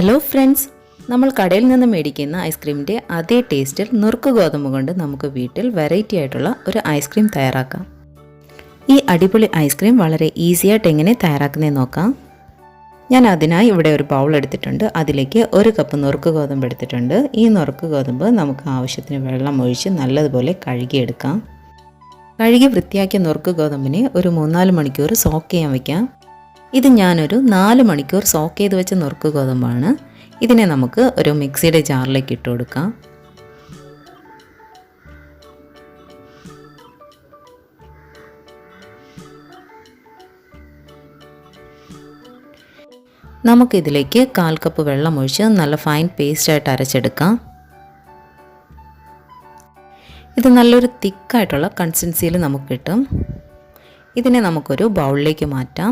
Hello friends, നമ്മൾ കടയിൽ നിന്ന് മേടിക്കുന്ന ഐസ്ക്രീമിൻ്റെ അതേ ടേസ്റ്റിൽ നുറുക്ക് ഗോതമ്പ് കൊണ്ട് നമുക്ക് വീട്ടിൽ വെറൈറ്റി ആയിട്ടുള്ള ഒരു ഐസ്ക്രീം തയ്യാറാക്കാം. ഈ അടിപൊളി ഐസ്ക്രീം വളരെ ഈസിയായിട്ട് എങ്ങനെ തയ്യാറാക്കുന്നതെന്ന് നോക്കാം. ഞാൻ അതിനായി ഇവിടെ ഒരു ബൗൾ എടുത്തിട്ടുണ്ട്. അതിലേക്ക് 1 കപ്പ് നുറുക്ക് ഗോതമ്പ് എടുത്തിട്ടുണ്ട്. ഈ നുറുക്ക് ഗോതമ്പ് നമുക്ക് ആവശ്യത്തിന് വെള്ളം ഒഴിച്ച് നല്ലതുപോലെ കഴുകിയെടുക്കാം. കഴുകി വൃത്തിയാക്കിയ നുറുക്ക് ഗോതമ്പിനെ ഒരു 3-4 മണിക്കൂർ സോക്ക് ചെയ്യാൻ വയ്ക്കാം. ഇത് ഞാനൊരു 4 മണിക്കൂർ സോക്ക് ചെയ്ത് വെച്ച നുറുക്ക് ഗോതമ്പാണ്. ഇതിനെ നമുക്ക് ഒരു മിക്സിയുടെ ജാറിലേക്ക് ഇട്ട് കൊടുക്കാം. നമുക്കിതിലേക്ക് 1/4 കപ്പ് വെള്ളം ഒഴിച്ച് നല്ല ഫൈൻ പേസ്റ്റായിട്ട് അരച്ചെടുക്കാം. ഇത് നല്ലൊരു തിക്കായിട്ടുള്ള കൺസിസ്റ്റൻസിയിൽ നമുക്ക് കിട്ടും. ഇതിനെ നമുക്കൊരു ബൗളിലേക്ക് മാറ്റാം.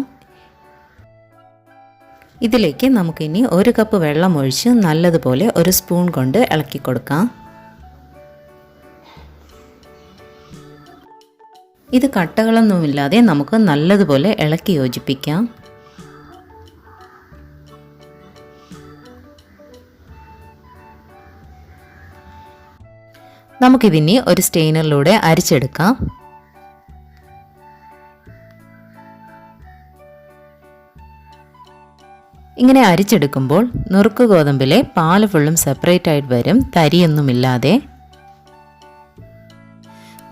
ഇതിലേക്ക് നമുക്കിനി 1 കപ്പ് വെള്ളം ഒഴിച്ച് നല്ലതുപോലെ ഒരു സ്പൂൺ കൊണ്ട് ഇളക്കി കൊടുക്കാം. ഇത് കട്ടകളൊന്നുമില്ലാതെ നമുക്ക് നല്ലതുപോലെ ഇളക്കി യോജിപ്പിക്കാം. നമുക്കിതിനി ഒരു സ്റ്റെയിനറിലൂടെ അരിച്ചെടുക്കാം. ഇങ്ങനെ അരിച്ചെടുക്കുമ്പോൾ നുറുക്ക് ഗോതമ്പിലെ പാല് ഫുള്ളും സെപ്പറേറ്റ് ആയിട്ട് വരും, തരിയൊന്നുമില്ലാതെ.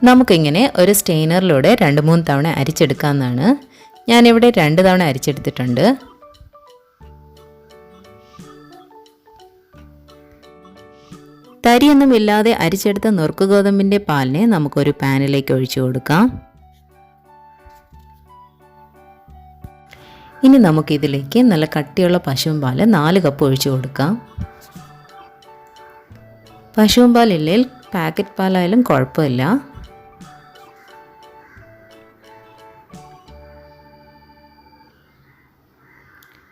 നമുക്കിങ്ങനെ ഒരു സ്റ്റെയിനറിലൂടെ 2-3 തവണ അരിച്ചെടുക്കാമെന്നാണ്. ഞാനിവിടെ 2 തവണ അരിച്ചെടുത്തിട്ടുണ്ട്. തരിയൊന്നുമില്ലാതെ അരിച്ചെടുത്ത നുറുക്ക് ഗോതമ്പിൻ്റെ പാലിനെ നമുക്കൊരു പാനിലേക്ക് ഒഴിച്ചു കൊടുക്കാം. ഇനി നമുക്കിതിലേക്ക് നല്ല കട്ടിയുള്ള പശുവും പാൽ 4 കപ്പ് ഒഴിച്ചു കൊടുക്കാം. പശുവും പാലില്ലെങ്കിൽ പാക്കറ്റ് പാലായാലും കുഴപ്പമില്ല.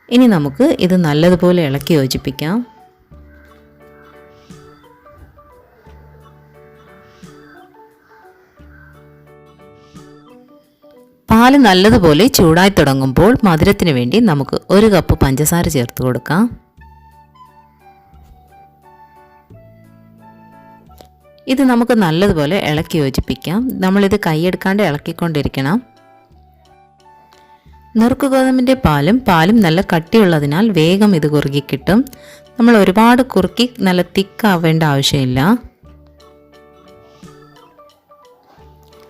ഇനി നമുക്ക് ഇത് നല്ലതുപോലെ ഇളക്കി യോജിപ്പിക്കാം. പാല് നല്ലതുപോലെ ചൂടായി തുടങ്ങുമ്പോൾ മധുരത്തിന് വേണ്ടി നമുക്ക് 1 കപ്പ് പഞ്ചസാര ചേർത്ത് കൊടുക്കാം. ഇത് നമുക്ക് നല്ലതുപോലെ ഇളക്കി യോജിപ്പിക്കാം. നമ്മളിത് കൈയെടുക്കാണ്ട് ഇളക്കിക്കൊണ്ടിരിക്കണം. നുറുക്ക് ഗോതമ്പിൻ്റെ പാലും നല്ല കട്ടിയുള്ളതിനാൽ വേഗം ഇത് കുറുകി കിട്ടും. നമ്മൾ ഒരുപാട് കുറുക്കി നല്ല തിക്കാവേണ്ട ആവശ്യമില്ല.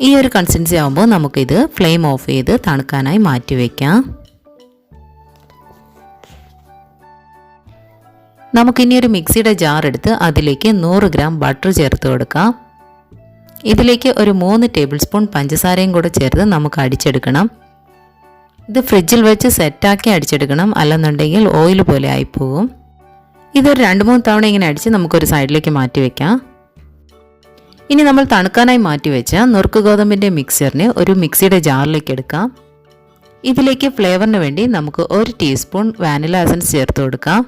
ഈ ഒരു കൺസിസ്റ്റൻസി ആകുമ്പോൾ നമുക്കിത് ഫ്ലെയിം ഓഫ് ചെയ്ത് തണുക്കാനായി മാറ്റി വയ്ക്കാം. നമുക്കിനി ഒരു മിക്സിയുടെ ജാർ എടുത്ത് അതിലേക്ക് 100 ഗ്രാം ബട്ടർ ചേർത്ത് കൊടുക്കാം. ഇതിലേക്ക് ഒരു 3 ടേബിൾ സ്പൂൺ പഞ്ചസാരയും കൂടെ ചേർത്ത് നമുക്ക് അടിച്ചെടുക്കണം. ഇത് ഫ്രിഡ്ജിൽ വെച്ച് സെറ്റാക്കി അടിച്ചെടുക്കണം, അല്ലെന്നുണ്ടെങ്കിൽ ഓയിൽ പോലെ ആയിപ്പോകും. ഇതൊരു 2-3 തവണ ഇങ്ങനെ അടിച്ച് നമുക്കൊരു സൈഡിലേക്ക് മാറ്റി വയ്ക്കാം. ഇനി നമ്മൾ തണുക്കാനായി മാറ്റി വെച്ച നുറുക്ക് ഗോതമ്പിൻ്റെ മിക്സറിനെ ഒരു മിക്സിയുടെ ജാറിലേക്ക് എടുക്കാം. ഇതിലേക്ക് ഫ്ലേവറിന് വേണ്ടി നമുക്ക് 1 ടീസ്പൂൺ വാനില എസൻസ് ചേർത്ത് കൊടുക്കാം.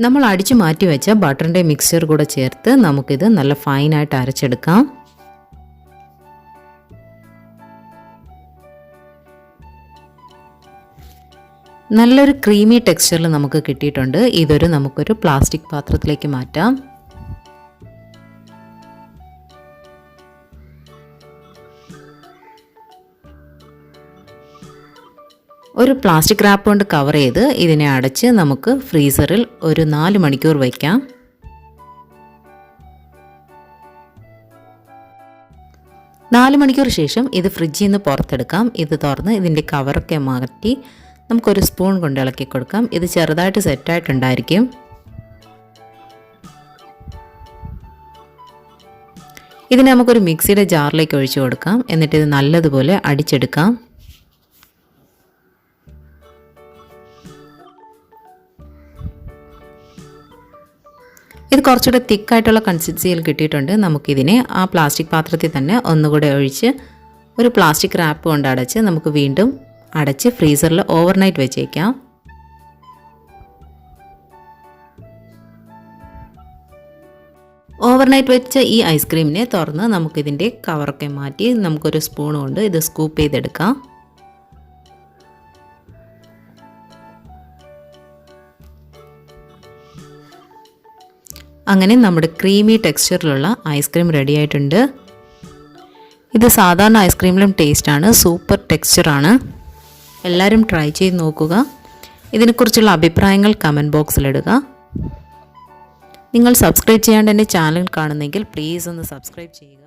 നമ്മൾ അടിച്ചു മാറ്റി വെച്ച ബട്ടറിൻ്റെ മിക്സ്ചർ കൂടെ ചേർത്ത് നമുക്കിത് നല്ല ഫൈനായിട്ട് അരച്ചെടുക്കാം. നല്ലൊരു ക്രീമി ടെക്സ്ചറിൽ നമുക്ക് കിട്ടിയിട്ടുണ്ട്. നമുക്കൊരു പ്ലാസ്റ്റിക് പാത്രത്തിലേക്ക് മാറ്റാം. ഒരു പ്ലാസ്റ്റിക് റാപ്പ് കൊണ്ട് കവർ ചെയ്ത് ഇതിനെ അടച്ച് നമുക്ക് ഫ്രീസറിൽ ഒരു 4 മണിക്കൂർ വയ്ക്കാം. 4 മണിക്കൂർ ശേഷം ഇത് ഫ്രിഡ്ജിൽ നിന്ന് പുറത്തെടുക്കാം. ഇത് തുറന്ന് ഇതിൻ്റെ കവറൊക്കെ മാറ്റി നമുക്കൊരു സ്പൂൺ കൊണ്ട് ഇളക്കി കൊടുക്കാം. ഇത് ചെറുതായിട്ട് സെറ്റായിട്ടുണ്ടായിരിക്കും. ഇതിനെ നമുക്കൊരു മിക്സിയുടെ ജാറിലേക്ക് ഒഴിച്ചു കൊടുക്കാം. എന്നിട്ട് ഇത് നല്ലതുപോലെ അടിച്ചെടുക്കാം. ഇത് കുറച്ചുകൂടെ തിക്കായിട്ടുള്ള കൺസിസ്റ്റൻസിയിൽ കിട്ടിയിട്ടുണ്ട്. നമുക്കിതിനെ ആ പ്ലാസ്റ്റിക് പാത്രത്തിൽ തന്നെ ഒന്നുകൂടെ ഒഴിച്ച് ഒരു പ്ലാസ്റ്റിക് റാപ്പ് കൊണ്ട് അടച്ച് നമുക്ക് വീണ്ടും അടച്ച് ഫ്രീസറിൽ ഓവർനൈറ്റ് വെച്ചേക്കാം. ഓവർനൈറ്റ് വെച്ച ഈ ഐസ്ക്രീമിനെ തുറന്ന് നമുക്കിതിൻ്റെ കവറൊക്കെ മാറ്റി നമുക്കൊരു സ്പൂൺ കൊണ്ട് ഇത് സ്കൂപ്പ് ചെയ്തെടുക്കാം. അങ്ങനെ നമ്മുടെ ക്രീമി ടെക്സ്ചറിലുള്ള ഐസ്ക്രീം റെഡി ആയിട്ടുണ്ട്. ഇത് സാധാരണ ഐസ്ക്രീമിലും ടേസ്റ്റാണ്, സൂപ്പർ ടെക്സ്ചറാണ്. എല്ലാവരും ട്രൈ ചെയ്ത് നോക്കുക. ഇതിനെക്കുറിച്ചുള്ള അഭിപ്രായങ്ങൾ കമൻറ്റ് ബോക്സിലിടുക. നിങ്ങൾ സബ്സ്ക്രൈബ് ചെയ്യാണ്ട് എൻ്റെ ചാനൽ കാണുന്നെങ്കിൽ പ്ലീസ് ഒന്ന് സബ്സ്ക്രൈബ് ചെയ്യുക.